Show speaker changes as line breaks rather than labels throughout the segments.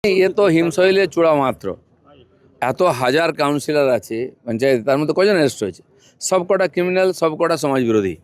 ये तो হিমশৈলের চূড়া মাত্র। এত হাজার কাউন্সিলর আছে পঞ্চায়েতে, তার মধ্যে কজন অ্যারেস্ট হয়েছে? সবকটা ক্রিমিনাল, সবকটা সমাজ বিরোধী।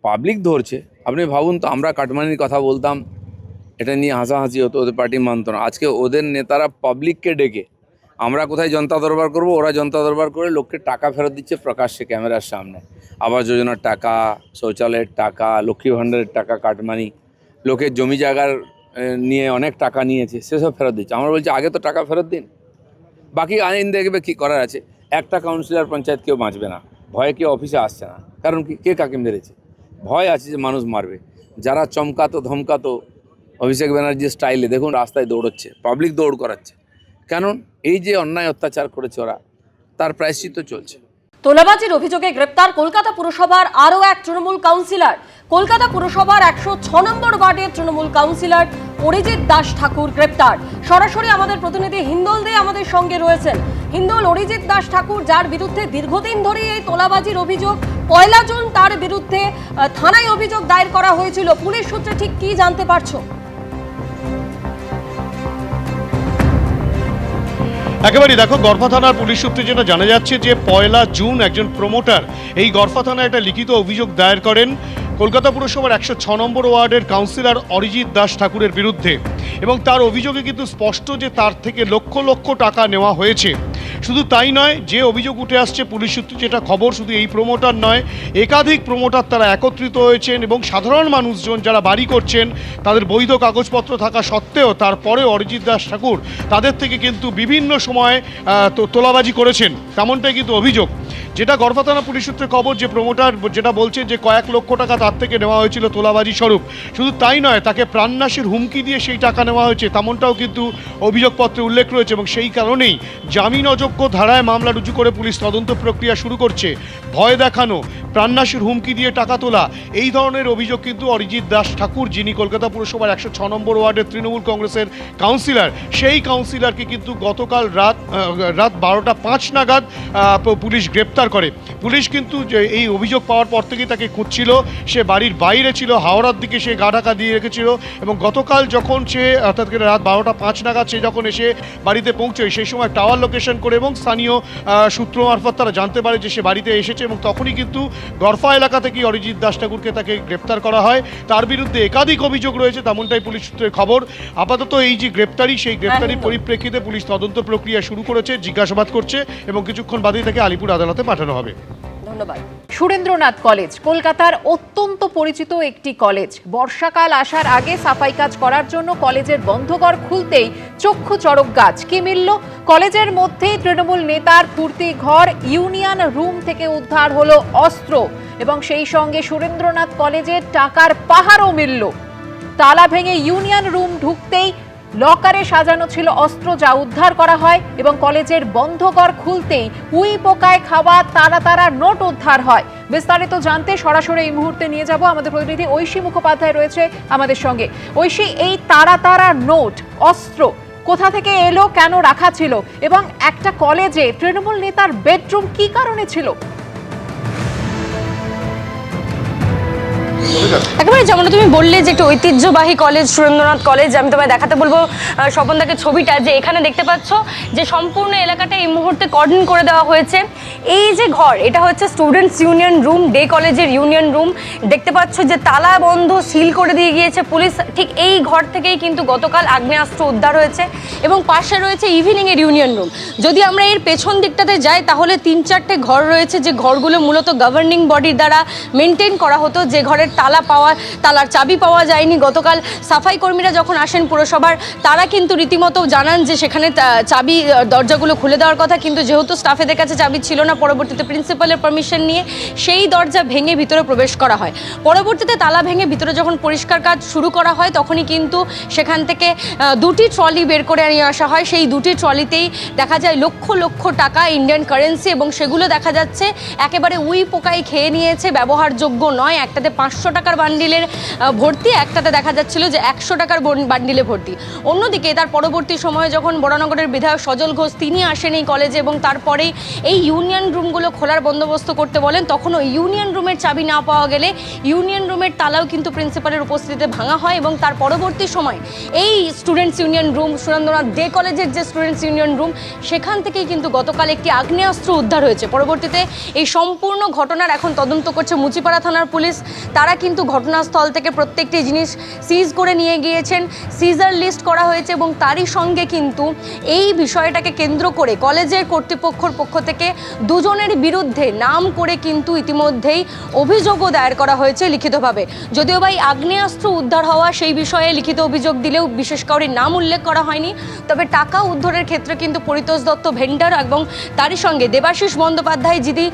পাবলিক ধরছে। আপনি ভাবুন তো, আমরা কাটমানির কথা বলতাম, এটা নিয়ে হাসাহাসি হতো, ওদের পার্টি মানত না। আজকে ওদের নেতারা পাবলিককে ডেকে, আমরা কোথায় জনতা দরবার করব, ওরা জনতা দরবার করে লোককে টাকা ফেরত দিচ্ছে প্রকাশ্যে ক্যামেরার সামনে। আবাস যোজনার টাকা, শৌচালয়ের টাকা, লক্ষ্মী ভাণ্ডারের টাকা, কাটমানি, লোকের জমি জায়গার নিয়ে অনেক টাকা নিয়েছে, সেসব ফেরত দিচ্ছে। আমরা বলছি আগে তো টাকা ফেরত দিন, বাকি আইন দেখবে কী করার আছে। একটা কাউন্সিলর পঞ্চায়েত কেউ বাঁচবে না, ভয়ে কেউ অফিসে আসছে না। কারণ কি, কে কাকে মেরেছে, ভয় আছে যে মানুষ মারবে। যারা চমকাতো ধমকাতো অভিষেক ব্যানার্জির স্টাইলে দেখুন রাস্তায় দৌড়চ্ছে, পাবলিক দৌড় করাচ্ছে। কারণ এই যে অন্যায় অত্যাচার করেছে ওরা, তার প্রায়শ্চিত্ত চলছে।
তোলাবাজির অভিযোগে গ্রেপ্তার কলকাতা পুরসভার আরও এক তৃণমূল কাউন্সিলর। কলকাতা পুরসভার 106 নম্বর ওয়ার্ডের তৃণমূল কাউন্সিলর অরিজিৎ দাস ঠাকুর গ্রেপ্তার। সরাসরি আমাদের প্রতিনিধি হিন্দোল দে আমাদের সঙ্গে রয়েছেন। হিন্দোল, অরিজিৎ দাস ঠাকুর, যার বিরুদ্ধে দীর্ঘদিন ধরেই এই তোলাবাজির অভিযোগ, 1 জুন তার বিরুদ্ধে থানায় অভিযোগ দায়ের করা হয়েছিল। পুলিশ সূত্রে ঠিক কি জানতে পারছো?
একেবারেই দেখো, গড়ফা থানার পুলিশ সূত্রে যেটা জানা যাচ্ছে যে 1 জুন একজন প্রমোটার এই গড়ফা থানায় একটা লিখিত অভিযোগ দায়ের করেন কলকাতা পুরসভার 106 নম্বর ওয়ার্ডের কাউন্সিলর অরিজিৎ দাস ঠাকুরের বিরুদ্ধে। এবং তার অভিযোগে কিন্তু স্পষ্ট যে তার থেকে লক্ষ লক্ষ টাকা নেওয়া হয়েছে। শুধু তাই নয়, যে অভিযোগ উঠে আসছে পুলিশ সূত্রে যেটা খবর, শুধু এই প্রমোটার নয়, একাধিক প্রমোটার তারা একত্রিত হয়েছেন এবং সাধারণ মানুষজন যারা বাড়ি করছেন তাদের বৈধ কাগজপত্র থাকা সত্ত্বেও তারপরে অরিজিৎ দাস ঠাকুর তাদের থেকে কিন্তু বিভিন্ন সময় তোলাবাজি করেছেন, তেমনটাই কিন্তু অভিযোগ। যেটা গড়ফা থানা পুলিশ সূত্রে খবর, যে প্রমোটার যেটা বলছে যে কয়েক লক্ষ টাকা তার থেকে নেওয়া হয়েছিল তোলাবাজি স্বরূপ। শুধু তাই নয়, তাকে প্রাণনাশের হুমকি দিয়ে সেই টাকা নেওয়া হয়েছে, তেমনটাও কিন্তু অভিযোগপত্রে উল্লেখ রয়েছে। এবং সেই কারণেই জামিন অযোগ্য ধারায় মামলা রুজু করে পুলিশ তদন্ত প্রক্রিয়া শুরু করছে। ভয় দেখানো, প্রাণনাশের হুমকি দিয়ে টাকা তোলা, এই ধরনের অভিযোগ কিন্তু অরিজিৎ দাস ঠাকুর, যিনি কলকাতা পুরসভার 106 নম্বর ওয়ার্ডের তৃণমূল কংগ্রেসের কাউন্সিলর, সেই কাউন্সিলরকে কিন্তু গতকাল রাত 12টা 5 নাগাদ পুলিশ গ্রেপ্তার করে। পুলিশ কিন্তু এই অভিযোগ পাওয়ার পর থেকেই তাকে খুঁজছিল। সে বাড়ির বাইরে ছিল, হাওড়ার দিকে সে গা ঢাকা দিয়ে রেখেছিল। এবং গতকাল যখন সে অর্থাৎ রাত 12টা 5 নাগাদ সে যখন এসে বাড়িতে পৌঁছয়, সেই সময় টাওয়ার লোকেশন করে এবং স্থানীয় সূত্র মারফত তারা জানতে পারে যে সে বাড়িতে এসেছে। এবং তখনই কিন্তু গড়ফা এলাকা থেকেই অরিজিৎ দাস ঠাকুরকে তাকে গ্রেপ্তার করা হয়। তার বিরুদ্ধে একাধিক অভিযোগ রয়েছে, তেমনটাই পুলিশ সূত্রের খবর। আপাতত এই যে গ্রেপ্তারি, সেই গ্রেপ্তারির পরিপ্রেক্ষিতে পুলিশ তদন্ত প্রক্রিয়া শুরু করেছে, জিজ্ঞাসাবাদ করছে এবং কিছুক্ষণ বাদেই তাকে আলিপুর আদালতে পাঠানো হবে।
ধন্যবাদ।
সুরেন্দ্রনাথ কলেজ কলকাতার অত্যন্ত পরিচিত একটি কলেজ। বর্ষাকাল আসার আগে সাফাই কাজ করার জন্য কলেজের বন্ধঘর খুলতেই চক্ষু চড়ক গাছ। কি মিলল? কলেজের মধ্যেই তৃণমূল নেতার ফুর্তি ঘর, ইউনিয়ন রুম থেকে উদ্ধার হলো অস্ত্র এবং সেই সঙ্গে সুরেন্দ্রনাথ কলেজের টাকার পাহাড়ও মিলল। তালা ভেঙে ইউনিয়ন রুম ঢুকতেই লকারে সাজানো ছিল অস্ত্র, যা উদ্ধার করা হয় এবং কলেজের বন্ধঘর খুলতেই উই পোকায় খাওয়া তারা নোট উদ্ধার হয়। বিস্তারিত জানতে সরাসরি এই মুহূর্তে নিয়ে যাব আমাদের প্রতিনিধি ঐশী মুখোপাধ্যায় রয়েছে আমাদের সঙ্গে। ঐশী, এই তারা নোট, অস্ত্র কোথা থেকে এলো, কেন রাখা ছিল এবং একটা কলেজে তৃণমূল নেতার বেডরুম কি কারণে ছিল?
একেবারে যেমন তুমি বললে যে একটা ঐতিহ্যবাহী কলেজ সুরেন্দ্রনাথ কলেজ, আমি তোমায় দেখাতে বলবো স্বপনদাকে ছবিটা, যে এখানে দেখতে পাচ্ছ যে সম্পূর্ণ এলাকাটা এই মুহূর্তে কর্ডন করে দেওয়া হয়েছে। এই যে ঘর, এটা হচ্ছে স্টুডেন্টস ইউনিয়ন রুম, ডে কলেজের ইউনিয়ন রুম। দেখতে পাচ্ছ যে তালা বন্ধ, সিল করে দিয়ে গিয়েছে পুলিশ। ঠিক এই ঘর থেকেই কিন্তু গতকাল আগ্নেয়াস্ত্র উদ্ধার হয়েছে এবং পাশে রয়েছে ইভিনিংয়ের ইউনিয়ন রুম। যদি আমরা এর পেছন দিকটাতে যাই তাহলে 3-4টে ঘর রয়েছে, যে ঘরগুলো মূলত গভর্নিং বডির দ্বারা মেনটেন করা হতো, যে ঘরের তালার চাবি পাওয়া যায়নি। গতকাল সাফাই কর্মীরা যখন আসেন পুরসভার, তারা কিন্তু রীতিমতো জানান যে সেখানে চাবি, দরজাগুলো খুলে দেওয়ার কথা, কিন্তু যেহেতু স্টাফেদের কাছে চাবি ছিল না, পরবর্তীতে প্রিন্সিপালের পারমিশন নিয়ে সেই দরজা ভেঙে ভিতরে প্রবেশ করা হয়। পরবর্তীতে তালা ভেঙে ভিতরে যখন পরিষ্কার কাজ শুরু করা হয়, তখনই কিন্তু সেখান থেকে 2টি ট্রলি বের করে নিয়ে আসা হয়। সেই 2টি ট্রলিতেই দেখা যায় লক্ষ লক্ষ টাকা, ইন্ডিয়ান কারেন্সি, এবং সেগুলো দেখা যাচ্ছে একেবারে উই পোকায় খেয়ে নিয়েছে, ব্যবহারযোগ্য নয়। একটাতে 500 টাকার বান্ডিলের ভর্তি, একটাতে দেখা যাচ্ছিল যে 100 টাকার বান্ডিলে ভর্তি। অন্যদিকে তার পরবর্তী সময়ে যখন বরানগরের বিধায়ক সজল ঘোষ তিনি আসেন এই কলেজে এবং তারপরেই এই ইউনিয়ন রুমগুলো খোলার বন্দোবস্ত করতে বলেন, তখনও ইউনিয়ন রুমের চাবি না পাওয়া গেলে ইউনিয়ন রুমের তালাও কিন্তু প্রিন্সিপালের উপস্থিতিতে ভাঙা হয় এবং তার পরবর্তী সময় এই students union room, Surendranath day কলেজের যে স্টুডেন্টস ইউনিয়ন রুম, সেখান থেকেই কিন্তু গতকাল একটি আগ্নেয়াস্ত্র উদ্ধার হয়েছে। পরবর্তীতে এই সম্পূর্ণ ঘটনার এখন তদন্ত করছে মুচিপাড়া থানার পুলিশ। তারা কিন্তু ঘটনাস্থল থেকে প্রত্যেকটি জিনিস সিজ করে নিয়ে গিয়েছেন, সিজার লিস্ট করা হয়েছে এবং তারই সঙ্গে কিন্তু এই বিষয়টাকে কেন্দ্র করে কলেজের কর্তৃপক্ষের পক্ষ থেকে দুজনের বিরুদ্ধে নাম করে কিন্তু ইতিমধ্যেই অভিযোগও দায়ের করা হয়েছে লিখিতভাবে। যদিও বা এই আগ্নেয়াস্ত্র উদ্ধার হওয়া সেই বিষয়ে লিখিত অভিযোগ দিলেও বিশেষ কারোর নাম উল্লেখ করা হয়নি। তবে টাকা উদ্ধারের ক্ষেত্রে কিন্তু পরিতোষ দত্ত ভেন্ডার এবং তারই সঙ্গে দেবাশিস বন্দ্যোপাধ্যায় যিনি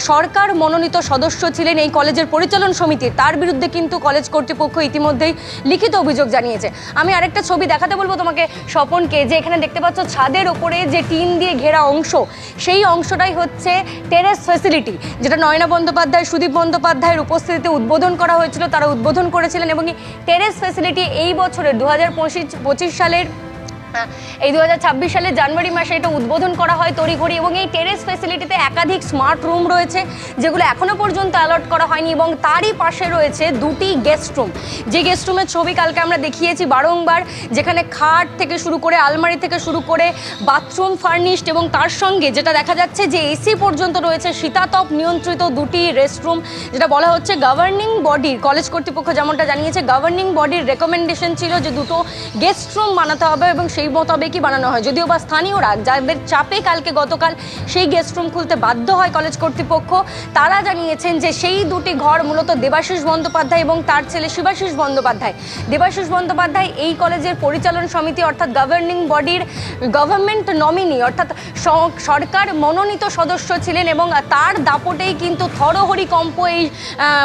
সরকার মনোনীত সদস্য ছিলেন এই কলেজের পরিচালন সমিতির, তার বিরুদ্ধে কিন্তু কলেজ কর্তৃপক্ষ ইতিমধ্যেই লিখিত অভিযোগ জানিয়েছে। আমি আরেকটা ছবি দেখাতে বলবো তোমাকে স্বপনকে, যে এখানে দেখতে পাচ্ছ ছাদের ওপরে যে টিন দিয়ে ঘেরা অংশ, সেই অংশটাই হচ্ছে টেরেস ফ্যাসিলিটি, যেটা নয়না বন্দ্যোপাধ্যায়, সুদীপ বন্দ্যোপাধ্যায়ের উপস্থিতিতে উদ্বোধন করা হয়েছিল। তারা উদ্বোধন করেছিলেন এবং এই টেরেস ফ্যাসিলিটি এই বছরের 2025 সালের এই 2026 সালের জানুয়ারি মাসে এটা উদ্বোধন করা হয় তড়িঘড়ি এবং এই টেরেস ফ্যাসিলিটিতে একাধিক স্মার্ট রুম রয়েছে যেগুলো এখনও পর্যন্ত অ্যালট করা হয়নি এবং তারই পাশে রয়েছে দুটি গেস্ট রুম। যে গেস্ট রুমের ছবি কালকে আমরা দেখিয়েছি বারংবার, যেখানে খাট থেকে শুরু করে আলমারি থেকে শুরু করে বাথরুম ফার্নিশড এবং তার সঙ্গে যেটা দেখা যাচ্ছে যে এসি পর্যন্ত রয়েছে, শীতাতপ নিয়ন্ত্রিত দুটি রেস্টরুম, যেটা বলা হচ্ছে গভর্নিং বডির, কলেজ কর্তৃপক্ষ যেমনটা জানিয়েছে গভর্নিং বডির রেকমেন্ডেশন ছিল যে দুটো গেস্ট রুম বানাতে হবে এবং সেই মোতাবেকই বানানো হয়। যদিও বা স্থানীয়রা যাদের চাপে কালকে গতকাল সেই গেস্ট রুম খুলতে বাধ্য হয় কলেজ কর্তৃপক্ষ, তারা জানিয়েছেন যে সেই দুটি ঘর মূলত দেবাশিস বন্দ্যোপাধ্যায় এবং তার ছেলে শিবাশিস বন্দ্যোপাধ্যায়। দেবাশিস বন্দ্যোপাধ্যায় এই কলেজের পরিচালন সমিতি অর্থাৎ গভর্নিং বডির গভর্নমেন্ট নমিনি অর্থাৎ সরকার মনোনীত সদস্য ছিলেন এবং তার দাপটেই কিন্তু থরহরিকম্প এই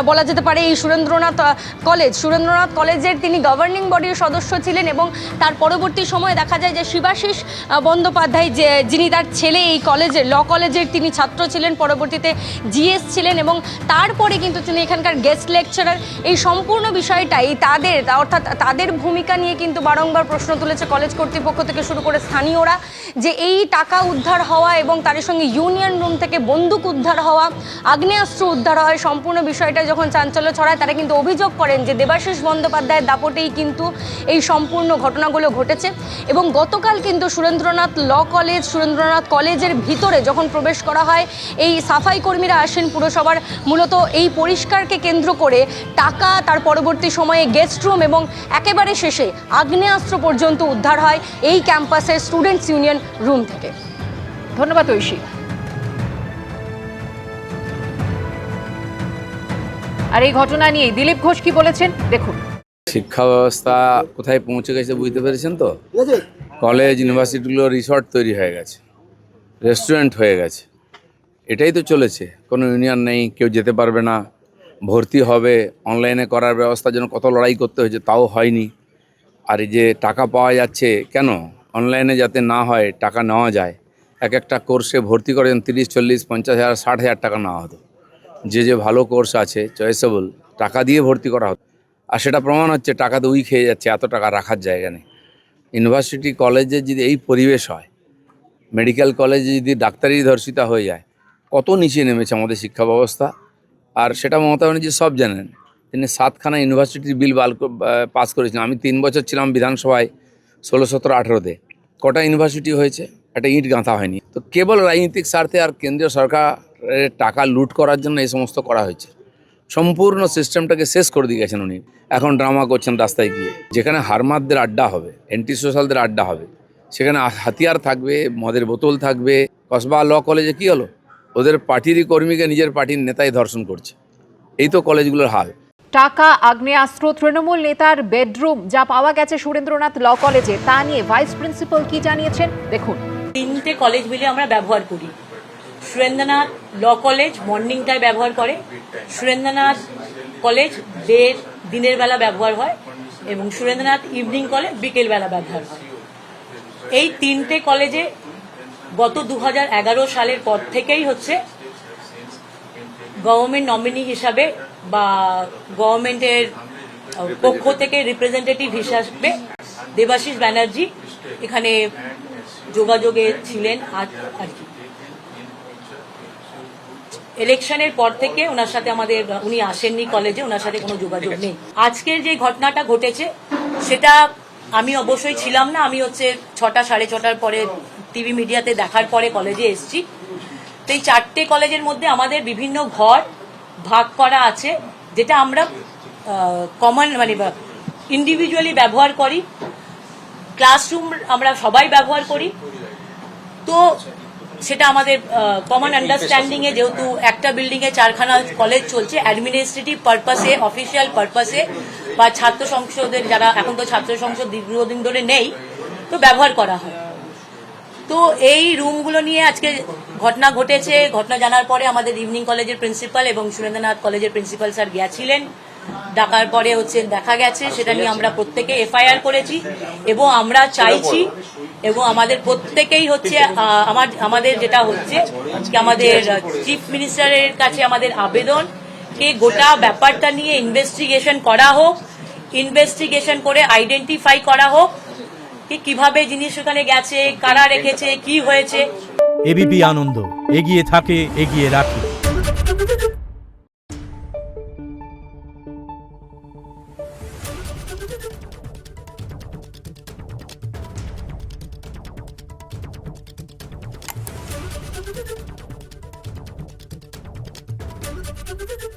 বলা যেতে পারে এই সুরেন্দ্রনাথ কলেজের তিনি গভর্নিং বডির সদস্য ছিলেন এবং তার পরবর্তী সময়ে দেখা যায় যে শিবাশিস বন্দ্যোপাধ্যায় যিনি তার ছেলে এই কলেজের ল কলেজের তিনি ছাত্র ছিলেন, পরবর্তীতে জিএস ছিলেন এবং তারপরে কিন্তু তিনি এখানকার গেস্ট লেকচারার। এই সম্পূর্ণ বিষয়টাই তাদের ভূমিকা নিয়ে কিন্তু বারংবার প্রশ্ন তুলেছে কলেজ কর্তৃপক্ষ থেকে শুরু করে স্থানীয়রা, যে এই টাকা উদ্ধার হওয়া এবং তার সঙ্গে ইউনিয়ন রুম থেকে বন্দুক উদ্ধার হওয়া, আগ্নেয়াস্ত্র উদ্ধার হয়, সম্পূর্ণ বিষয়টা যখন চাঞ্চল্য ছড়ায় তারা কিন্তু অভিযোগ করেন যে দেবাশিস বন্দ্যোপাধ্যায়ের দাপটেই কিন্তু এই সম্পূর্ণ ঘটনাগুলো ঘটেছে। এবং গতকাল কিন্তু সুরেন্দ্রনাথ কলেজের ভিতরে যখন প্রবেশ করা হয়, এই সাফাই কর্মীরা আসেন পুরসভার, মূলত এই পরিষ্কারকে কেন্দ্র করে টাকা, তার পরবর্তী সময়ে গেস্ট রুম এবং একেবারে শেষে আগ্নেয়াস্ত্র পর্যন্ত উদ্ধার হয় এই ক্যাম্পাসের স্টুডেন্টস ইউনিয়ন রুম থেকে।
ধন্যবাদ ঐশী। আর এই ঘটনা নিয়ে দিলীপ ঘোষ কি বলেছেন দেখুন।
শিক্ষা ব্যবস্থা কোথায় পৌঁছে গেছে বুঝতে পেরেছেন তো? কলেজ ইউনিভার্সিটিগুলো রিসর্ট তৈরি হয়ে গেছে, রেস্টুরেন্ট হয়ে গেছে, এটাই তো চলেছে। কোনো ইউনিয়ন নেই, কেউ যেতে পারবে না, ভর্তি হবে অনলাইনে করার ব্যবস্থার জন্য কত লড়াই করতে হয়েছে, তাও হয়নি। আর এই যে টাকা পাওয়া যাচ্ছে কেন, অনলাইনে যাতে না হয় টাকা নেওয়া যায়। একটা কোর্সে ভর্তি করেন 30, 40, 50,000, 60,000 টাকা নেওয়া হতো। যে ভালো কোর্স আছে চয়েসেবল, টাকা দিয়ে ভর্তি করা হতো। আর সেটা প্রমাণ হচ্ছে টাকাতে উই খেয়ে যাচ্ছে, এত টাকা রাখার জায়গা নেই। ইউনিভার্সিটি কলেজে যদি এই পরিবেশ হয়, মেডিকেল কলেজে যদি ডাক্তারি ধর্ষিতা হয়ে যায়, কত নিচে নেমেছে আমাদের শিক্ষা ব্যবস্থা। আর সেটা মমতা ব্যানার্জি সব জানেন। তিনি 7খানা ইউনিভার্সিটির বিল পাস করেছিলেন। আমি 3 বছর ছিলাম বিধানসভায় 16, 17, 18-তে। কটা ইউনিভার্সিটি হয়েছে? একটা ইট গাঁথা হয়নি। তো কেবল রাজনৈতিক স্বার্থে আর কেন্দ্রীয় সরকারের টাকা লুট করার জন্য এই সমস্ত করা হয়েছে। সম্পূর্ণ সিস্টেমটাকে শেষ করে দিয়ে গেছেন উনি। এখন ড্রামা করছেন রাস্তায় গিয়ে, যেখানে হারমাদদের আড্ডা হবে, অ্যান্টি সোশ্যালদের আড্ডা হবে, সেখানে হাতিয়ার থাকবে, মদের বোতল থাকবে। কসবা ল কলেজে কি হলো? ওদের পার্টিরই কর্মীকে নিজের পার্টির নেতাই ধর্ষণ করছে। এই তো কলেজগুলোর হাল।
টাকা, আগ্নেয়াস্ত্র, তৃণমূল নেতার বেডরুম যা পাওয়া গেছে সুরেন্দ্রনাথ ল কলেজে, তা নিয়ে ভাইস প্রিন্সিপাল কি জানিয়েছেন দেখুন।
3টে কলেজ মিলে আমরা ব্যবহার করি। সুরেন্দ্রনাথ ল কলেজ মর্নিংটায় ব্যবহার করে, সুরেন্দ্রনাথ কলেজ দিনের বেলা ব্যবহার হয় এবং সুরেন্দ্রনাথ ইভিনিং কলেজ বিকেল বেলা ব্যবহার হয়। এই 3টে কলেজে গত 2011 সালের পর থেকেই হচ্ছে গভর্নমেন্ট নমিনি হিসাবে বা গভর্নমেন্টের পক্ষ থেকে রিপ্রেজেন্টেটিভ হিসাবে দেবাশিস ব্যানার্জি এখানে যোগাযোগে ছিলেন আর কি। ইলেকশনের পর থেকে ওনার সাথে উনি আসেননি কলেজে, ওনার সাথে কোনো যোগাযোগ নেই। আজকের যে ঘটনাটা ঘটেছে সেটা আমি অবশ্যই ছিলাম না, আমি হচ্ছে 6টা সাড়ে 6টার পরে টিভি মিডিয়াতে দেখার পরে কলেজে এসেছি। তো এই 4টে কলেজের মধ্যে আমাদের বিভিন্ন ঘর ভাগ করা আছে, যেটা আমরা কমন মানে ইন্ডিভিজুয়ালি ব্যবহার করি, ক্লাসরুম আমরা সবাই ব্যবহার করি। তো সেটা আমাদের কমন আন্ডারস্ট্যান্ডিং এ, যেহেতু একটা বিল্ডিং এ 4খানা কলেজ চলছে, অ্যাডমিনিস্ট্রেটিভ পারপাসে, অফিসিয়াল পারপাসে বা ছাত্র সংসদের, যারা এখন তো ছাত্র সংসদ দীর্ঘদিন ধরে নেই, তো ব্যবহার করা হয়। তো এই রুমগুলো নিয়ে আজকে ঘটনা ঘটেছে। ঘটনা জানার পরে আমাদের ইভিনিং কলেজের প্রিন্সিপাল এবং সুরেন্দ্রনাথ কলেজের প্রিন্সিপাল স্যার গিয়েছিলেন, ডাকার পরে দেখা গেছে, সেটা নিয়ে আমরা প্রত্যেকে এফআইআর করেছি এবং আমরা চাইছি এবং আমাদের প্রত্যেকেই হচ্ছে আমাদের যেটা হচ্ছে কি আমাদের চিফ মিনিস্টারের কাছে আমাদের আবেদন কে গোটা ব্যাপারটা নিয়ে ইনভেস্টিগেশন করা হোক, ইনভেস্টিগেশন করে আইডেন্টিফাই করা হোক কি কিভাবে জিনিস ওখানে গেছে, কারা রেখেছে, কি হয়েছে।
এবিপি আনন্দ, এগিয়ে থাকে, এগিয়ে রাখে।
Thank you.